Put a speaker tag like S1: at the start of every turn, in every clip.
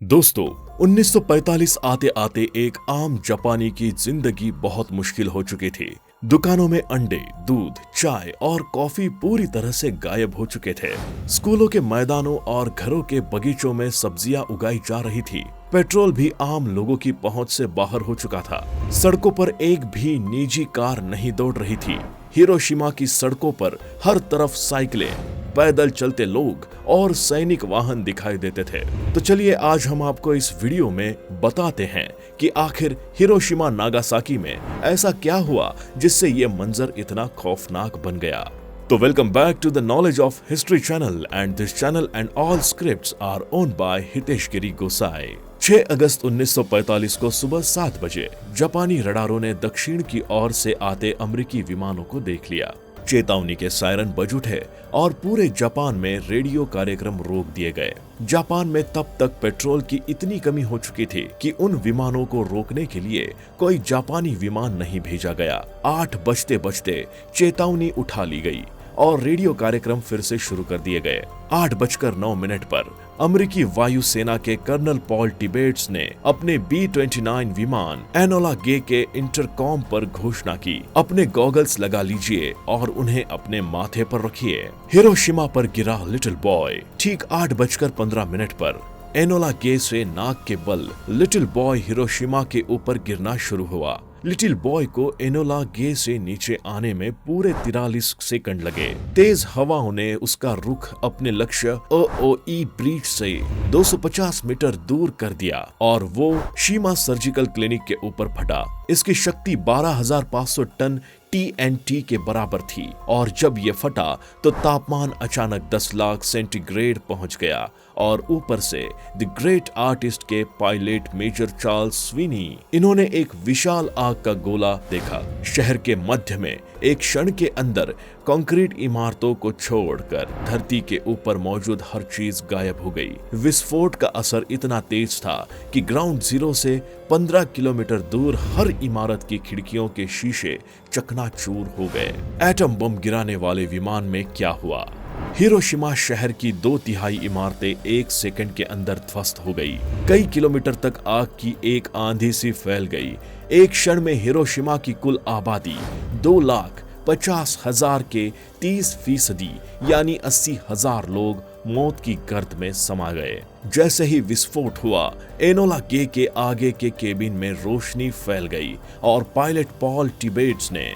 S1: दोस्तों, 1945 आते आते एक आम जापानी की जिंदगी बहुत मुश्किल हो चुकी थी। दुकानों में अंडे, दूध, चाय और कॉफी पूरी तरह से गायब हो चुके थे। स्कूलों के मैदानों और घरों के बगीचों में सब्जियां उगाई जा रही थी। पेट्रोल भी आम लोगों की पहुंच से बाहर हो चुका था। सड़कों पर एक भी निजी कार नहीं दौड़ रही थी। हिरोशिमा की सड़कों पर हर तरफ साइकिलें, पैदल चलते लोग और सैनिक वाहन दिखाई देते थे। तो चलिए आज हम आपको इस वीडियो में बताते हैं कि आखिर हिरोशिमा नागासाकी में ऐसा क्या हुआ जिससे ये मंजर इतना खौफनाक बन गया। तो welcome back to the knowledge of history channel and this channel and all scripts are owned by Hitesh Giri Gosai. 6 अगस्त 1945 को सुबह 7 बजे जापानी रडारों ने दक्षिण की ओर से आते अमेरिकी विमानों को देख लिया। चेतावनी के सायरन बज उठे और पूरे जापान में रेडियो कार्यक्रम रोक दिए गए। जापान में तब तक पेट्रोल की इतनी कमी हो चुकी थी कि उन विमानों को रोकने के लिए कोई जापानी विमान नहीं भेजा गया। 8 बजते बजते चेतावनी उठा ली गई और रेडियो कार्यक्रम फिर से शुरू कर दिए गए। 8:09 पर अमेरिकी वायुसेना के कर्नल पॉल टिबेट्स ने अपने B-29 विमान एनोला गे के इंटरकॉम पर घोषणा की, अपने गॉगल्स लगा लीजिए और उन्हें अपने माथे पर रखिए। हिरोशिमा पर गिरा लिटिल बॉय। ठीक 8:15 पर एनोला गे से नाक के बल लिटिल बॉय हिरोशिमा के ऊपर गिरना शुरू हुआ। लिटिल बॉय को एनोला गे से नीचे आने में पूरे 43 सेकंड लगे। तेज हवाओं ने उसका रुख अपने लक्ष्य ओओई ब्रीच से 250 मीटर दूर कर दिया और वो शीमा सर्जिकल क्लिनिक के ऊपर फटा। इसकी शक्ति 12,500 टन TNT के बराबर थी और जब ये फटा तो तापमान अचानक 10 लाख सेंटीग्रेड पहुंच गया और ऊपर से द ग्रेट आर्टिस्ट के पायलट मेजर चार्ल्स स्वीनी, इन्होंने एक विशाल आग का गोला देखा। शहर के मध्य में एक क्षण के अंदर कंक्रीट इमारतों को छोड़कर धरती के ऊपर मौजूद हर चीज गायब हो गई। विस्फोट का असर इतना तेज था कि ग्राउंड जीरो से 15 किलोमीटर दूर हर इमारत की खिड़कियों के शीशे चकनाचूर हो गए। एटम बम गिराने वाले विमान में क्या हुआ? हिरोशिमा शहर की 2/3 इमारतें 1 सेकंड के अंदर ध्वस्त हो गई। कई किलोमीटर तक आग की एक आंधी सी फैल गई। एक क्षण में हिरोशिमा की कुल आबादी 2,50,000 के 30% यानी 80,000 लोग मौत की गर्द में समा गए। जैसे ही विस्फोट हुआ, एनोला गे के आगे के केबिन में रोशनी फैल गई और पायलट पॉल टिबेट्स ने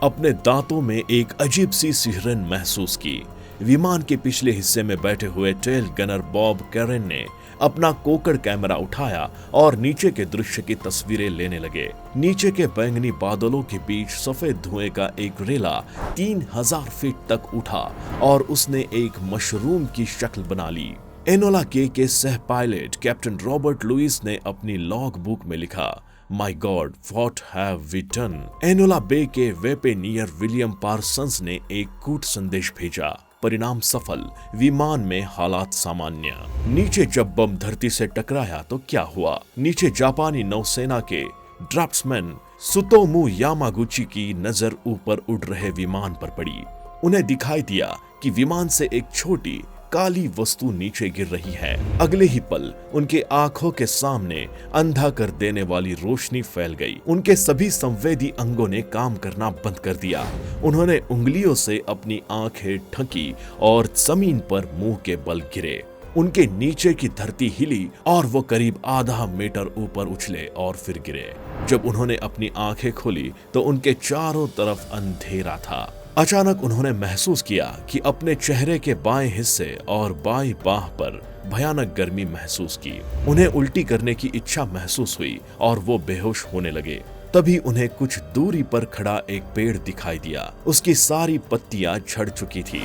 S1: अपने दांतों में एक अजीब सी सिहरन महसूस की। विमान के पिछले हिस्से में बैठे हुए टेल गनर बॉब कैरन ने अपना कोकड़ कैमरा उठाया और नीचे के दृश्य की तस्वीरें लेने लगे। नीचे के बैंगनी बादलों के बीच सफेद धुएं का एक रेला 3000 फीट तक उठा और उसने एक मशरूम की शक्ल बना ली। एनोला गे के सह पायलट कैप्टन रॉबर्ट लुइस ने अपनी लॉग बुक में लिखा, my God what have we done. Enola Gay के वेपेनियर विलियम पार्सन्स ने एक कूट संदेश भेजा, परिणाम सफल, विमान में हालात सामान्य। नीचे जब बम धरती से टकराया तो क्या हुआ? नीचे जापानी नौसेना के ड्राफ्ट्समैन सुतोमू यामागुची की नजर ऊपर उड़ रहे विमान पर पड़ी। उन्हें दिखाई दिया कि विमान से एक छोटी काली वस्तु नीचे गिर रही है। अगले ही पल उनके आंखों के सामने अंधा कर देने वाली रोशनी फैल गई। उनके सभी संवेदी अंगों ने काम करना बंद कर दिया। उन्होंने उंगलियों से अपनी आंखें ढकी और जमीन पर मुंह के बल गिरे। उनके नीचे की धरती हिली और वो करीब आधा मीटर ऊपर उछले और फिर गिरे। जब उन्होंने अपनी आंखें खोली तो उनके चारों तरफ अंधेरा था। अचानक उन्होंने महसूस किया कि अपने चेहरे के बाएं हिस्से और बाईं बाह पर भयानक गर्मी महसूस की। उन्हें उल्टी करने की इच्छा महसूस हुई और वो बेहोश होने लगे। तभी उन्हें कुछ दूरी पर खड़ा एक पेड़ दिखाई दिया। उसकी सारी पत्तियां झड़ चुकी थी।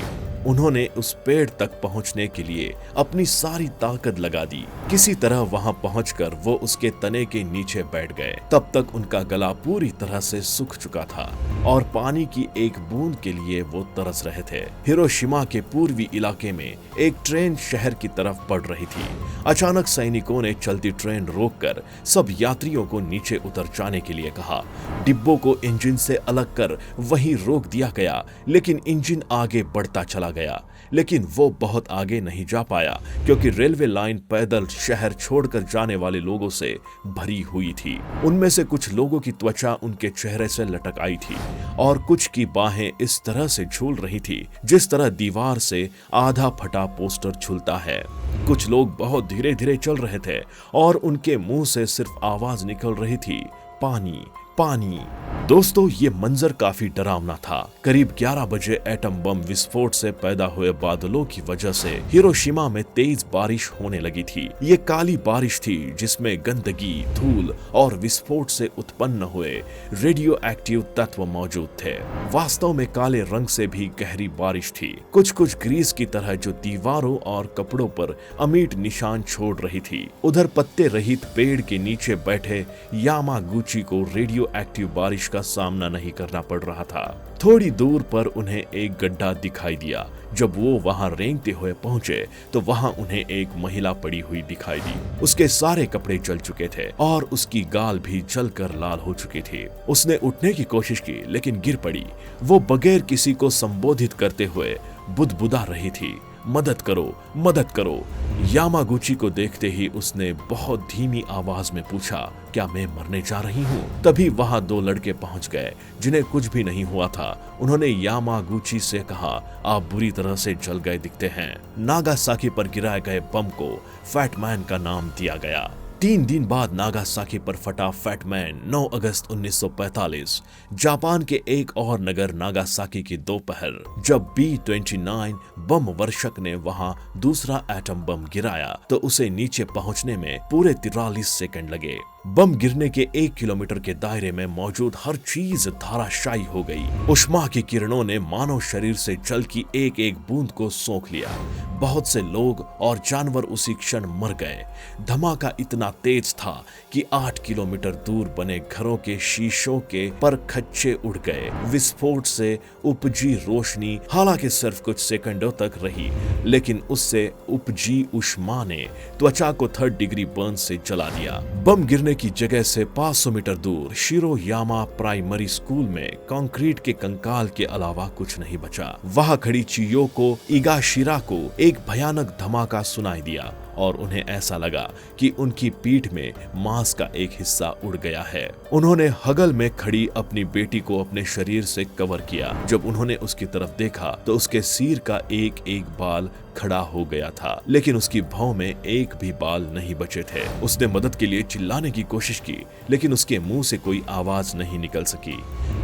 S1: उन्होंने उस पेड़ तक पहुंचने के लिए अपनी सारी ताकत लगा दी। किसी तरह वहां पहुंचकर वो उसके तने के नीचे बैठ गए। तब तक उनका गला पूरी तरह से सूख चुका था और पानी की एक बूंद के लिए वो तरस रहे थे। हिरोशिमा के पूर्वी इलाके में एक ट्रेन शहर की तरफ बढ़ रही थी। अचानक सैनिकों ने चलती ट्रेन रोककर सब यात्रियों को नीचे उतर जाने के लिए कहा। डिब्बों को इंजन से अलग कर वहीं रोक दिया गया, लेकिन इंजन आगे बढ़ता चला गया। लेकिन वो बहुत आगे नहीं जा पाया क्योंकि रेलवे लाइन पैदल शहर छोड़कर जाने वाले लोगों से भरी हुई थी। उनमें से कुछ लोगों की त्वचा उनके चेहरे से लटक आई थी और कुछ की बाहें इस तरह से झूल रही थी जिस तरह दीवार से आधा फटा पोस्टर झूलता है। कुछ लोग बहुत धीरे धीरे चल रहे थे और उनके मुंह से सिर्फ आवाज निकल रही थी, पानी पानी। दोस्तों, ये मंजर काफी डरावना था। करीब 11 बजे एटम बम विस्फोट से पैदा हुए बादलों की वजह से हिरोशिमा में तेज बारिश होने लगी थी। ये काली बारिश थी जिसमें गंदगी, धूल और विस्फोट से उत्पन्न हुए रेडियो एक्टिव तत्व मौजूद थे। वास्तव में काले रंग से भी गहरी बारिश थी, कुछ कुछ ग्रीस की तरह जो दीवारों और कपड़ों पर अमीट निशान छोड़ रही थी। उधर पत्ते रहित पेड़ के नीचे बैठे यामागुची को रेडियो एक्टिव बारिश का सामना नहीं करना पड़ रहा था। थोड़ी दूर पर उन्हें एक गड्ढा दिखाई दिया। जब वो वहां रेंगते हुए पहुंचे तो वहां उन्हें एक महिला पड़ी हुई दिखाई दी। उसके सारे कपड़े जल चुके थे और उसकी गाल भी जलकर लाल हो चुकी थी। उसने उठने की कोशिश की लेकिन गिर पड़ी। वो बगैर किसी को संबोधित करते हुए बुदबुदा रही थी, मदद करो, मदद करो। यामागुची को देखते ही उसने बहुत धीमी आवाज में पूछा, क्या मैं मरने जा रही हूँ? तभी वहां 2 लड़के पहुंच गए जिन्हें कुछ भी नहीं हुआ था। उन्होंने यामागुची से कहा, आप बुरी तरह से जल गए दिखते हैं। नागासाकी पर गिराए गए बम को फैटमैन का नाम दिया गया। 3 दिन बाद नागासाकी पर फटा फैटमैन 9 अगस्त 1945 जापान के एक और नगर नागासाकी की दोपहर जब B-29 बम वर्षक ने वहां दूसरा एटम बम गिराया तो उसे नीचे पहुंचने में पूरे 43 सेकंड लगे। बम गिरने के 1 किलोमीटर के दायरे में मौजूद हर चीज धराशायी हो गई। उष्मा की किरणों ने मानव शरीर से जल की एक एक बूंद को सोख लिया। बहुत से लोग और जानवर उसी क्षण मर गए। धमाका इतना तेज था कि 8 किलोमीटर दूर बने घरों के शीशों के पर खच्चे उड़ गए। विस्फोट से उपजी रोशनी हालांकि सिर्फ कुछ सेकंडों तक रही, लेकिन उससे उपजी उष्मा ने त्वचा को 3rd डिग्री बर्न से जला दिया। बम गिरने की जगह से 500 मीटर दूर शिरोयामा प्राइमरी स्कूल में कंक्रीट के कंकाल के अलावा कुछ नहीं बचा। वहां खड़ी चियोको इगाशिरा को एक भयानक धमाका सुनाई दिया और उन्हें ऐसा लगा कि उनकी पीठ में मांस का एक हिस्सा उड़ गया है। उन्होंने हगल में खड़ी अपनी बेटी को अपने शरीर से कवर किया। जब उन्होंने उसकी तरफ देखा तो उसके सिर का एक एक बाल खड़ा हो गया था, लेकिन उसकी भौं में एक भी बाल नहीं बचे थे। उसने मदद के लिए चिल्लाने की कोशिश की, लेकिन उसके मुंह से कोई आवाज नहीं निकल सकी।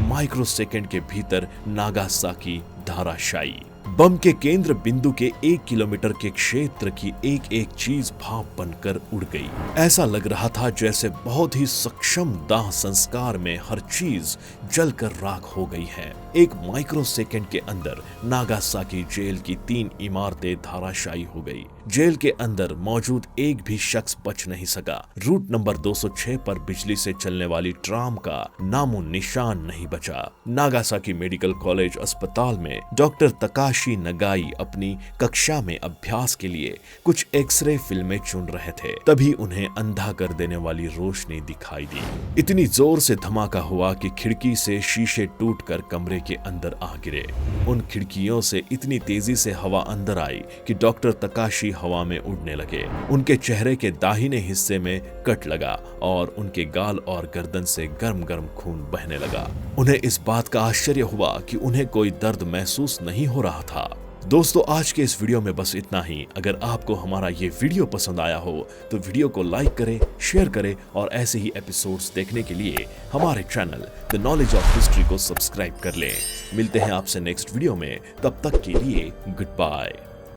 S1: माइक्रो सेकंड के भीतर नागासाकी धराशायी। बम के केंद्र बिंदु के 1 किलोमीटर के क्षेत्र की एक एक चीज भाप बनकर उड़ गई। ऐसा लग रहा था जैसे बहुत ही सक्षम दाह संस्कार में हर चीज जलकर राख हो गई है। एक माइक्रो सेकंड के अंदर नागासाकी जेल की 3 इमारतें धराशायी हो गई। जेल के अंदर मौजूद एक भी शख्स बच नहीं सका। रूट नंबर 206 पर बिजली से चलने वाली ट्राम का नामो निशान नहीं बचा। नागासाकी मेडिकल कॉलेज अस्पताल में डॉक्टर तकाशी नगाई अपनी कक्षा में अभ्यास के लिए कुछ एक्सरे फिल्में चुन रहे थे। तभी उन्हें अंधा कर देने वाली रोशनी दिखाई दी। इतनी जोर से धमाका हुआ कि खिड़की से शीशे टूटकर कमरे के अंदर आ गिरे। उन खिड़कियों से इतनी तेजी से हवा अंदर आई कि डॉक्टर तकाशी हवा में उड़ने लगे। उनके चेहरे के दाहिने हिस्से में कट लगा और उनके गाल और गर्दन से गर्म गर्म खून बहने लगा। उन्हें इस बात का आश्चर्य हुआ कि उन्हें कोई दर्द महसूस नहीं हो रहा था। दोस्तों, आज के इस वीडियो में बस इतना ही। अगर आपको हमारा ये वीडियो पसंद आया हो तो वीडियो को लाइक करें, शेयर करें और ऐसे ही एपिसोड्स देखने के लिए हमारे channel the knowledge of history को सब्सक्राइब कर लें। मिलते हैं आपसे नेक्स्ट वीडियो में, तब तक के लिए गुड बाय।